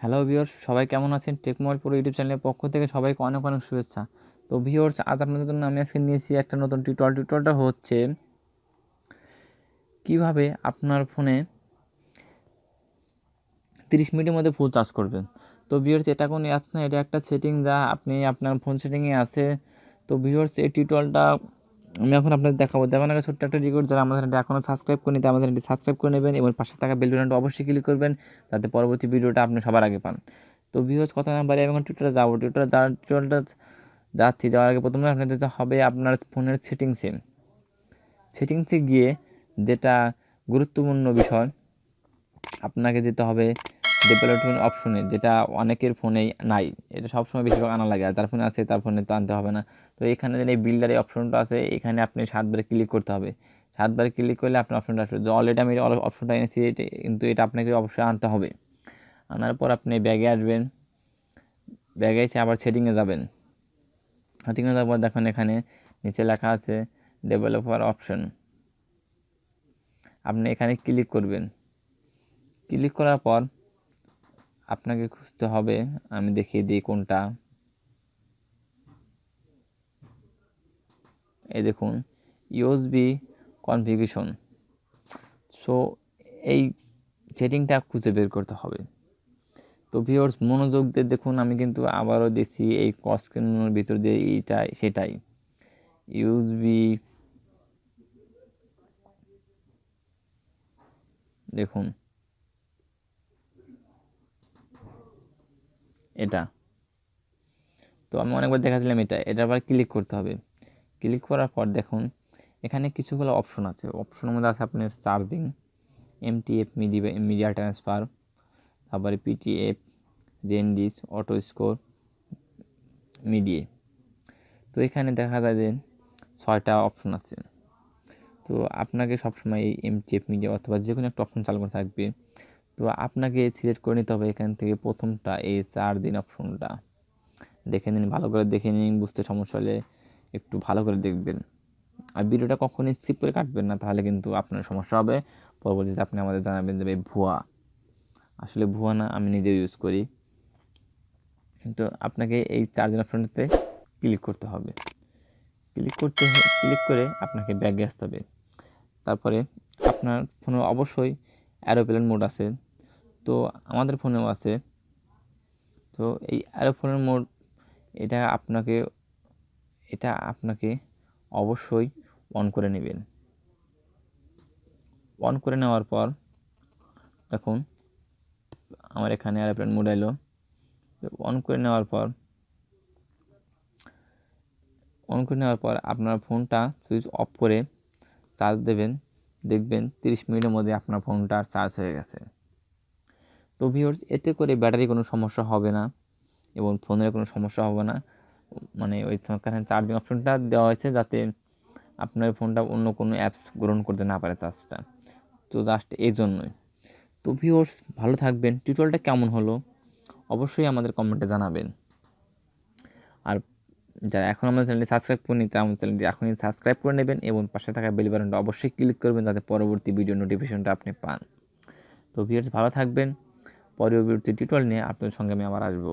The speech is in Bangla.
হ্যালো ভিউয়ার্স, সবাই কেমন আছেন? টেকমোবাইল পুরো ইউটিউব চ্যানেলের পক্ষ থেকে সবাইকে অনেক অনেক শুভেচ্ছা। তো ভিউয়ার্স, আজ আপনাদের জন্য আমি আজকে নিয়েছি একটা নতুন টিউটোরিয়ালটা হচ্ছে কিভাবে আপনার ফোনে 30 মিনিটের মধ্যে ফুল চার্জ করবেন। তো ভিউয়ার্স, এটা কোনো অ্যাপস না, এটা একটা সেটিং যা আপনি আপনার ফোন সেটিংয়ে আছে। তো ভিউয়ার্স, এই টিউটোরিয়ালটা আমি এখন আপনাদের দেখাবো। দেখার আগে ছোট্ট একটা রিকোয়েস্ট, যারা আমাদের চ্যানেলটি এখনও সাবস্ক্রাইব করেনি তারা আমাদের চ্যানেলটি সাবস্ক্রাইব করে নেবেন এবং পাশে থাকা বেল বাটনটা অবশ্যই ক্লিক করবেন, যাতে পরবর্তী ভিডিওটা আপনি সবার আগে পান। তো ভিউয়ার্স, কথা না বাড়িয়ে আমি এখন টিউটোরিয়ালটা যাচ্ছি। যাওয়ার আগে প্রথমে আপনার যেতে হবে আপনার ফোনের সেটিংসে গিয়ে যেটা গুরুত্বপূর্ণ বিষয়, আপনাকে যেতে হবে ডেভেলপমেন্ট অপশনে, যেটা অনেকের ফোনেই নাই। এটা সবসময় বেশিরভাগ আনা লাগে, আর যার ফোনে আছে তার ফোনে তো আনতে হবে না। তো এখানে যে এই বিল্ডারের অপশনটা আছে, এখানে আপনি 7 বার ক্লিক করতে হবে। 7 বার ক্লিক করলে আপনার অপশনটা আসবে। অলরেডি আমি অপশনটা এনেছি, কিন্তু এটা আপনাকে অবশ্যই আনতে হবে। আনার পর আপনি ব্যাগে আসবেন, ব্যাগে এসে আবার সেটিংয়ে যাবেন। সেটিংয়ে যাওয়ার পর দেখুন এখানে নিচে লেখা আছে ডেভেলপার অপশন। আপনি এখানে ক্লিক করবেন। ক্লিক করার পর আপনাকে খুঁজতে হবে, আমি দেখিয়ে দিই কোনটা। এই দেখুন, ইউএসবি কনফিগারেশন। সো এই সেটিংটা খুঁজে বের করতে হবে। তো ভিউয়ার্স, মনোযোগ দিয়ে দেখুন, আমি কিন্তু আবারও দেখছি এই স্ক্রিনের ভিতর দিয়ে সেটাই ইউএসবি। দেখুন এটা, তো আমি অনেকবার দেখাচ্ছিলাম এটা আবার ক্লিক করতে হবে। ক্লিক করার পর দেখুন এখানে কিছুগুলো অপশন আছে। অপশনের মধ্যে আছে আপনার চার্জিং, এমটিএফ মিডিয়া ট্রান্সফার, তারপরে পিটিএফ, জেনডিস, অটো স্কোর, মিডিয়ে। তো এখানে দেখা যায় যে 6টা অপশন আছে। তো আপনাকে সবসময় এই এমটিএফ মিডিয়া অথবা যে কোনো একটা অপশন চালু করে থাকবে। তো আপনাকে সিলেক্ট করে নিতে হবে এখান থেকে প্রথমটা, এই চার্জিং অপশনটা। দেখে নিন, ভালো করে দেখে নিন, বুঝতে সমস্যা হলে একটু ভালো করে দেখবেন। আর ভিডিওটা কখনই স্কিপ করে কাটবেন না, তাহলে কিন্তু আপনার সমস্যা হবে। পরবর্তীতে আপনি আমাদের জানাবেন যে ভুয়া। আসলে ভুয়া না, আমি নিজেও ইউজ করি। তো আপনাকে এই চার্জিং অপশনটাতে ক্লিক করতে হবে। ক্লিক করে আপনাকে ব্যাগে আসতে হবে। তারপরে আপনার ফোনে অবশ্যই অ্যারোপ্লেন মোড আছে, তো আমাদের ফোনেও আছে। তো এই অ্যারোপ্লেন মোড এটা আপনাকে অবশ্যই অন করে নেবেন। অন করে নেওয়ার পর দেখুন আমার এখানে এয়ারপ্লেন মোড এলো। অন করে নেওয়ার পর আপনার ফোনটা সুইচ অফ করে চার্জ দেবেন। দেখবেন 30 মিনিটের মধ্যে আপনার ফোনটা চার্জ হয়ে গেছে। তো ভিউয়ার্স, এতে করে ব্যাটারি কোনো সমস্যা হবে না এবং ফোনের কোনো সমস্যা হবে না। মানে ওইখানে চার্জিং অপশনটা দেওয়া হয়েছে যাতে আপনার ফোনটা অন্য কোনো অ্যাপস গ্রহণ করতে না পারে চার্জটা। তো জাস্ট এই জন্যই। তো ভিউয়ার্স, ভালো থাকবেন। টিউটোরিয়ালটা কেমন হলো অবশ্যই আমাদের কমেন্টে জানাবেন। আর যারা এখন আমাদের চ্যানেলটি সাবস্ক্রাইব করেনি তারা আমাদের চ্যানেলটি এখনই সাবস্ক্রাইব করে নেবেন এবং পাশে থাকা বেল বাটনটা অবশ্যই ক্লিক করবেন, যাতে পরবর্তী ভিডিও নোটিফিকেশনটা আপনি পান। তো ভিউয়ার্স, ভালো থাকবেন। পরবর্তী টিউটোরিয়াল নিয়ে আপনাদের সঙ্গে আমি আবার আসবো।